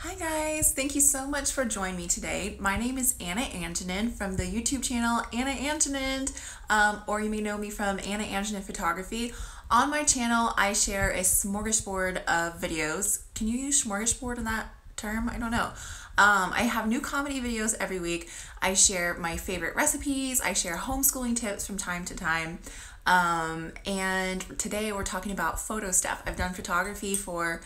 Hi guys, thank you so much for joining me today. My name is Anna Antonin from the YouTube channel Anna Antonin, or you may know me from Anna Antonin Photography. On my channel, I share a smorgasbord of videos. Can you use smorgasbord in that term? I don't know. I have new comedy videos every week. I share my favorite recipes. I share homeschooling tips from time to time. And today we're talking about photo stuff. I've done photography for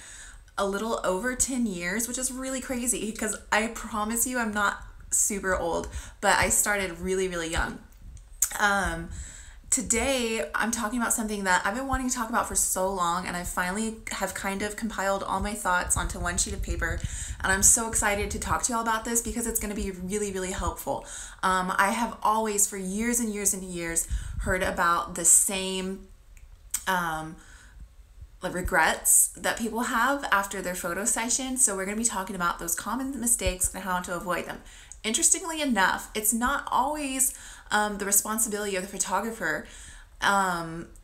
a little over 10 years, which is really crazy because I promise you I'm not super old, but I started really, really young. Today I'm talking about something that I've been wanting to talk about for so long, and I finally have kind of compiled all my thoughts onto one sheet of paper, and I'm so excited to talk to you all about this because it's going to be really, really helpful. I have always, for years and years and years, heard about the same regrets that people have after their photo session. So we're going to be talking about those common mistakes and how to avoid them. Interestingly enough, it's not always the responsibility of the photographer.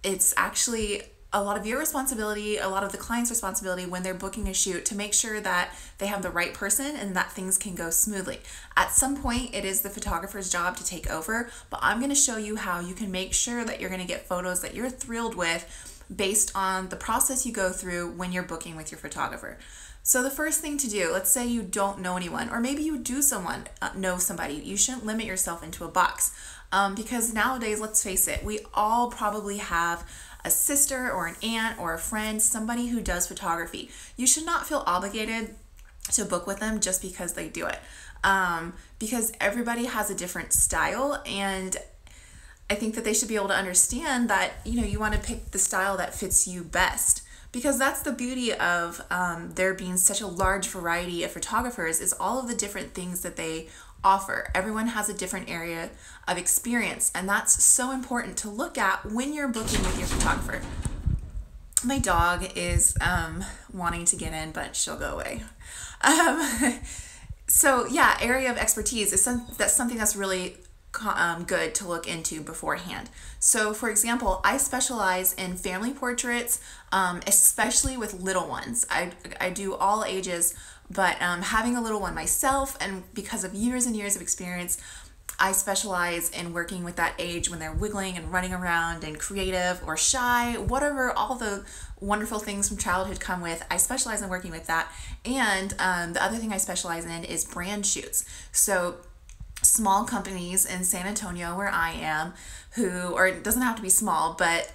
It's actually a lot of your responsibility, a lot of the client's responsibility when they're booking a shoot to make sure that they have the right person and that things can go smoothly. At some point, it is the photographer's job to take over, but I'm going to show you how you can make sure that you're going to get photos that you're thrilled with based on the process you go through when you're booking with your photographer. So the first thing to do, let's say you don't know anyone, or maybe you do know somebody, you shouldn't limit yourself into a box. Because nowadays, let's face it, we all probably have a sister or an aunt or a friend, somebody who does photography. You should not feel obligated to book with them just because they do it. Because everybody has a different style, and I think that they should be able to understand that, you want to pick the style that fits you best, because that's the beauty of there being such a large variety of photographers, is all of the different things that they offer. Everyone has a different area of experience, and that's so important to look at when you're booking with your photographer. My dog is wanting to get in, but she'll go away. So yeah, area of expertise is that's something that's really good to look into beforehand. So for example, I specialize in family portraits, especially with little ones. I do all ages, but having a little one myself, and because of years and years of experience, I specialize in working with that age when they're wiggling and running around and creative or shy, whatever all the wonderful things from childhood come with. I specialize in working with that. And the other thing I specialize in is brand shoots. So small companies in San Antonio, where I am, or it doesn't have to be small, but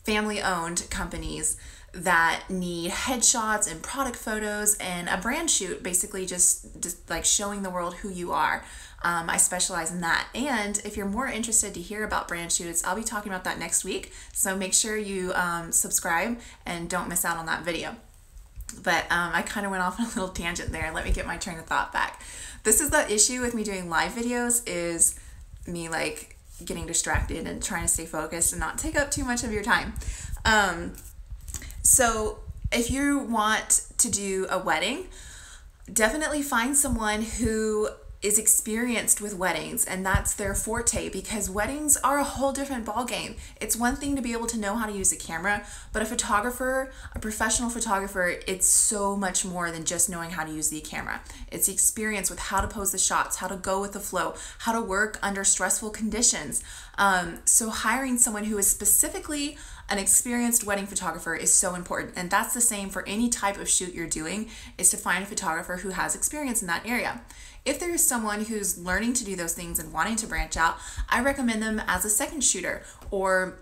family-owned companies that need headshots and product photos, and a brand shoot, basically just like showing the world who you are. I specialize in that. And if you're more interested to hear about brand shoots, I'll be talking about that next week. So make sure you subscribe and don't miss out on that video. But I kind of went off on a little tangent there. Let me get my train of thought back. This is the issue with me doing live videos, is me like getting distracted and trying to stay focused and not take up too much of your time. So if you want to do a wedding, definitely find someone who is experienced with weddings and that's their forte, because weddings are a whole different ballgame. It's one thing to be able to know how to use a camera, but a photographer, a professional photographer, it's so much more than just knowing how to use the camera. It's the experience with how to pose the shots, how to go with the flow, how to work under stressful conditions. So hiring someone who is specifically an experienced wedding photographer is so important, and that's the same for any type of shoot you're doing, is to find a photographer who has experience in that area. If there is someone who's learning to do those things and wanting to branch out, I recommend them as a second shooter, or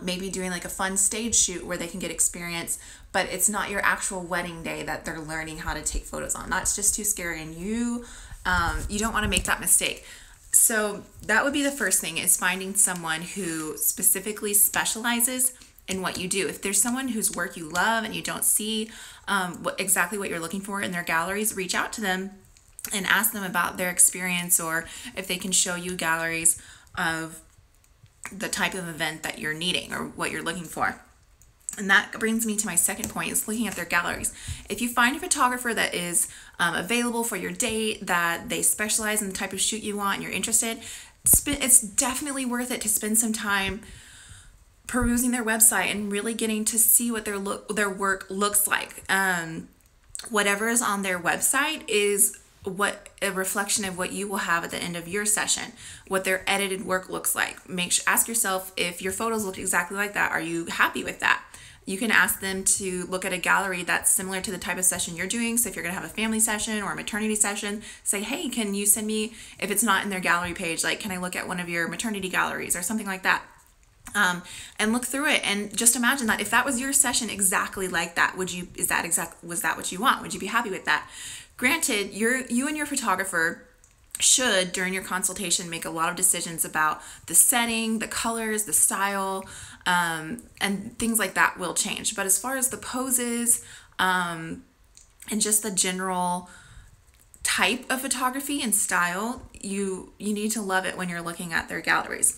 maybe doing like a fun stage shoot where they can get experience, but it's not your actual wedding day that they're learning how to take photos on. That's just too scary, and you don't want to make that mistake. So that would be the first thing, is finding someone who specifically specializes in what you do. If there's someone whose work you love and you don't see exactly what you're looking for in their galleries, reach out to them and ask them about their experience, or if they can show you galleries of the type of event that you're needing or what you're looking for. And that brings me to my second point, is looking at their galleries. If you find a photographer that is available for your date, that they specialize in the type of shoot you want and you're interested, it's definitely worth it to spend some time perusing their website and really getting to see what their work looks like. whatever is on their website is what a reflection of what you will have at the end of your session, what their edited work looks like. Ask yourself, if your photos look exactly like that, are you happy with that? You can ask them to look at a gallery that's similar to the type of session you're doing. So if you're going to have a family session or a maternity session, say, hey, can you send me, if it's not in their gallery page, like, can I look at one of your maternity galleries or something like that? And look through it, and just imagine that if that was your session exactly like that, was that what you want? Would you be happy with that? Granted, you and your photographer should, during your consultation, make a lot of decisions about the setting, the colors, the style, and things like that will change. But as far as the poses, and just the general type of photography and style, you need to love it when you're looking at their galleries.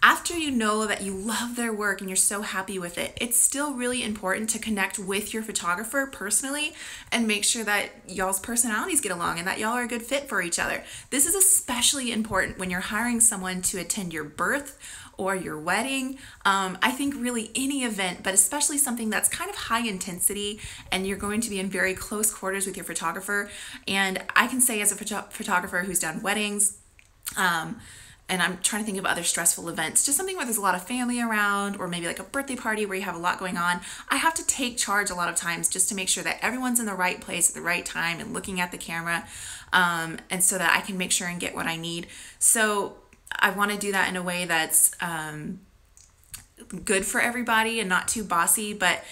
After you know that you love their work and you're so happy with it, it's still really important to connect with your photographer personally and make sure that y'all's personalities get along and that y'all are a good fit for each other. This is especially important when you're hiring someone to attend your birth or your wedding. I think really any event, but especially something that's kind of high intensity and you're going to be in very close quarters with your photographer. And I can say, as a photographer who's done weddings, and I'm trying to think of other stressful events, just something where there's a lot of family around, or maybe like a birthday party where you have a lot going on. I have to take charge a lot of times just to make sure that everyone's in the right place at the right time and looking at the camera, and so that I can make sure and get what I need. So I want to do that in a way that's good for everybody and not too bossy, but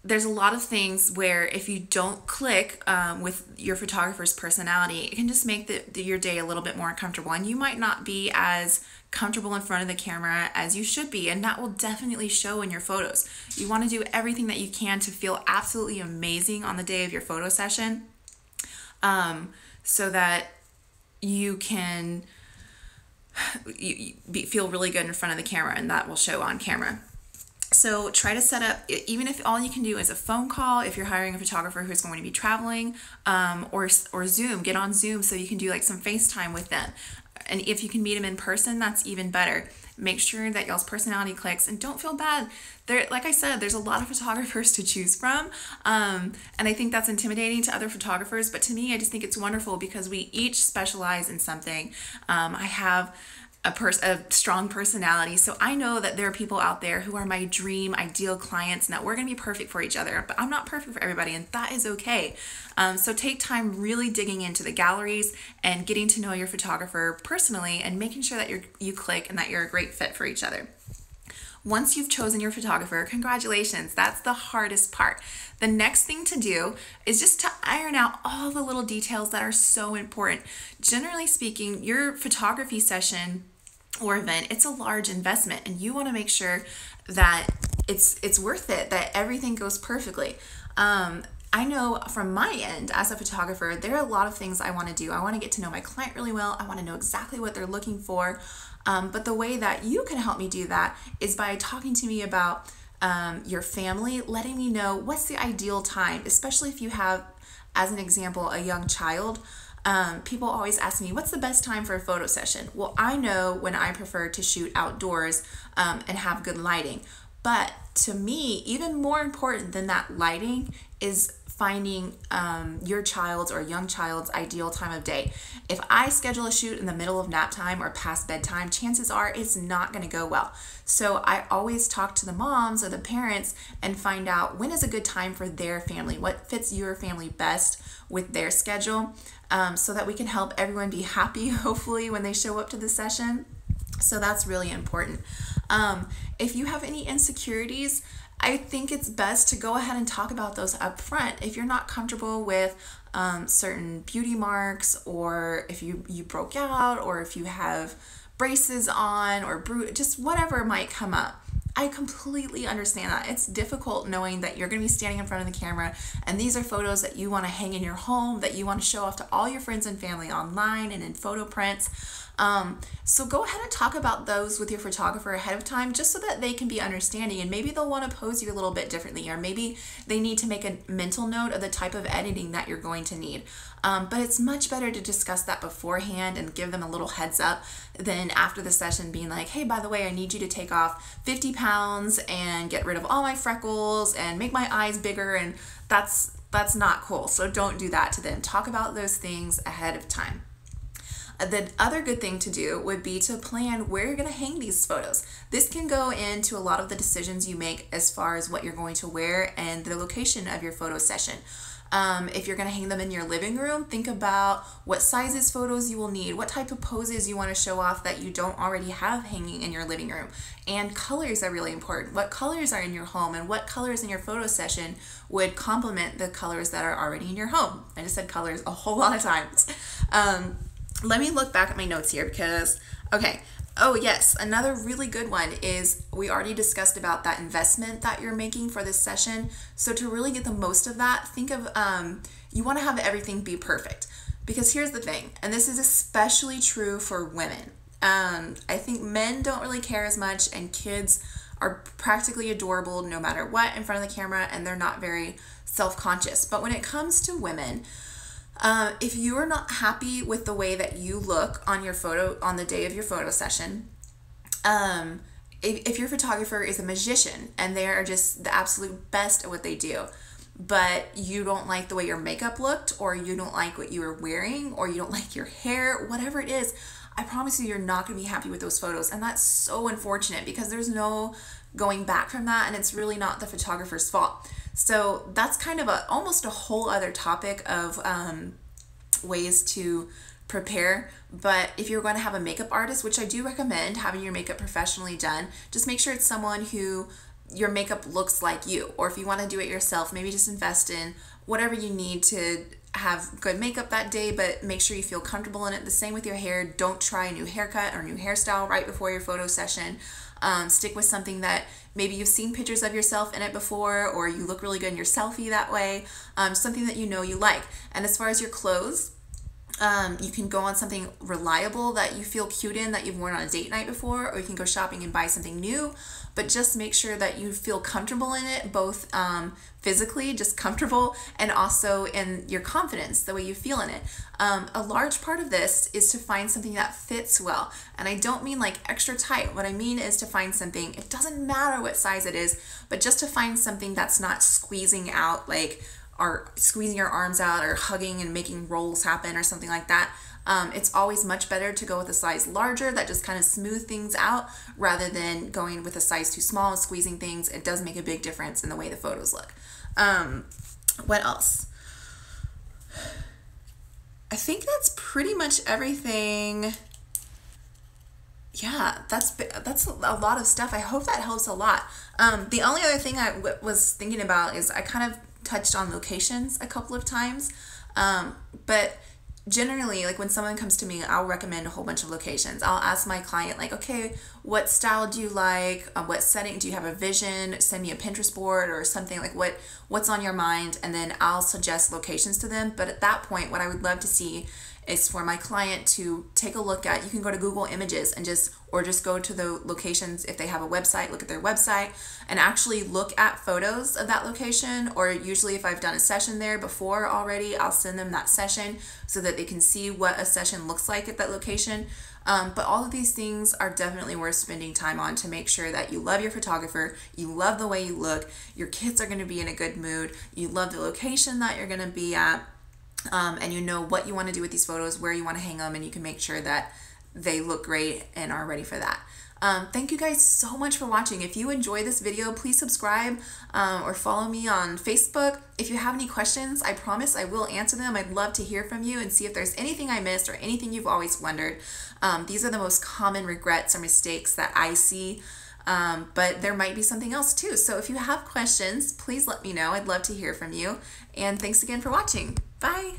there's a lot of things where if you don't click with your photographer's personality, it can just make your day a little bit more uncomfortable, and you might not be as comfortable in front of the camera as you should be, and that will definitely show in your photos. You want to do everything that you can to feel absolutely amazing on the day of your photo session, so that you can feel really good in front of the camera, and that will show on camera. So try to set up, even if all you can do is a phone call, if you're hiring a photographer who's going to be traveling, or Zoom, get on Zoom so you can do like some FaceTime with them. And if you can meet them in person, that's even better. Make sure that y'all's personality clicks, and don't feel bad. Like I said, there's a lot of photographers to choose from. And I think that's intimidating to other photographers, but to me, I just think it's wonderful because we each specialize in something. I have a strong personality. So I know that there are people out there who are my dream ideal clients and that we're going to be perfect for each other, but I'm not perfect for everybody, and that is okay. So take time really digging into the galleries and getting to know your photographer personally and making sure that you click and that you're a great fit for each other. Once you've chosen your photographer, congratulations. That's the hardest part. The next thing to do is just to iron out all the little details that are so important. Generally speaking, your photography session or event, it's a large investment, and you want to make sure that it's worth it, that everything goes perfectly. I know from my end as a photographer, there are a lot of things I want to do. I want to get to know my client really well. I want to know exactly what they're looking for. But the way that you can help me do that is by talking to me about your family, letting me know what's the ideal time, especially if you have, as an example, a young child. People always ask me, what's the best time for a photo session? Well, I know when I prefer to shoot outdoors and have good lighting. But to me, even more important than that lighting is finding your child's or young child's ideal time of day. If I schedule a shoot in the middle of nap time or past bedtime, chances are it's not going to go well. So I always talk to the moms or the parents and find out when is a good time for their family, what fits your family best with their schedule, so that we can help everyone be happy, hopefully, when they show up to the session. So that's really important. If you have any insecurities, I think it's best to go ahead and talk about those up front. If you're not comfortable with certain beauty marks, or if you broke out, or if you have braces on, or just whatever might come up. I completely understand that. It's difficult knowing that you're going to be standing in front of the camera and these are photos that you want to hang in your home, that you want to show off to all your friends and family online and in photo prints. So go ahead and talk about those with your photographer ahead of time, just so that they can be understanding, and maybe they'll want to pose you a little bit differently, or maybe they need to make a mental note of the type of editing that you're going to need. But it's much better to discuss that beforehand and give them a little heads up than after the session being like, hey, by the way, I need you to take off 50 pounds and get rid of all my freckles and make my eyes bigger, and that's not cool. So don't do that to them. Talk about those things ahead of time. The other good thing to do would be to plan where you're going to hang these photos. This can go into a lot of the decisions you make as far as what you're going to wear and the location of your photo session. If you're going to hang them in your living room, think about what sizes photos you will need, what type of poses you want to show off that you don't already have hanging in your living room. And colors are really important. What colors are in your home and what colors in your photo session would complement the colors that are already in your home. I just said colors a whole lot of times. Let me look back at my notes here because, okay. Oh yes, another really good one is we already discussed about that investment that you're making for this session. So to really get the most of that, think of, you want to have everything be perfect. Because here's the thing, and this is especially true for women. I think men don't really care as much, and kids are practically adorable no matter what in front of the camera, and they're not very self-conscious. But when it comes to women, if you are not happy with the way that you look on your photo on the day of your photo session, if your photographer is a magician and they are just the absolute best at what they do, but you don't like the way your makeup looked, or you don't like what you were wearing, or you don't like your hair, whatever it is, I promise you're not going to be happy with those photos. And that's so unfortunate because there's no going back from that, and it's really not the photographer's fault. So that's kind of almost a whole other topic of ways to prepare. But if you're going to have a makeup artist, which I do recommend having your makeup professionally done, just make sure it's someone who your makeup looks like you. Or if you want to do it yourself, maybe just invest in whatever you need to have good makeup that day, but make sure you feel comfortable in it. The same with your hair. Don't try a new haircut or new hairstyle right before your photo session. Stick with something that maybe you've seen pictures of yourself in it before, or you look really good in your selfie that way, something that you know you like. And as far as your clothes, you can go on something reliable that you feel cute in, that you've worn on a date night before, or you can go shopping and buy something new, but just make sure that you feel comfortable in it, both physically, just comfortable, and also in your confidence, the way you feel in it. A large part of this is to find something that fits well. And I don't mean like extra tight. What I mean is to find something, it doesn't matter what size it is, but just to find something that's not squeezing out, like, or squeezing your arms out, or hugging and making rolls happen or something like that. It's always much better to go with a size larger that just kind of smooth things out, rather than going with a size too small and squeezing things. It does make a big difference in the way the photos look. What else? I think that's pretty much everything. Yeah, that's a lot of stuff. I hope that helps a lot. The only other thing I was thinking about is I kind of touched on locations a couple of times, but generally, like when someone comes to me, I'll recommend a whole bunch of locations. I'll ask my client, like, okay, what style do you like? What setting? Do you have a vision? Send me a Pinterest board or something, like what's on your mind, and then I'll suggest locations to them. But at that point, what I would love to see is for my client to take a look at, you can go to Google Images and just go to the locations. If they have a website, look at their website and actually look at photos of that location. Or usually if I've done a session there before already, I'll send them that session so that they can see what a session looks like at that location. But all of these things are definitely worth spending time on to make sure that you love your photographer, you love the way you look, your kids are going to be in a good mood, you love the location that you're going to be at, and you know what you want to do with these photos, where you want to hang them, and you can make sure that they look great and are ready for that. Thank you guys so much for watching. If you enjoyed this video, please subscribe or follow me on Facebook. If you have any questions, I promise I will answer them. I'd love to hear from you and see if there's anything I missed or anything you've always wondered. These are the most common regrets or mistakes that I see, but there might be something else too. So if you have questions, please let me know. I'd love to hear from you. And thanks again for watching. Bye.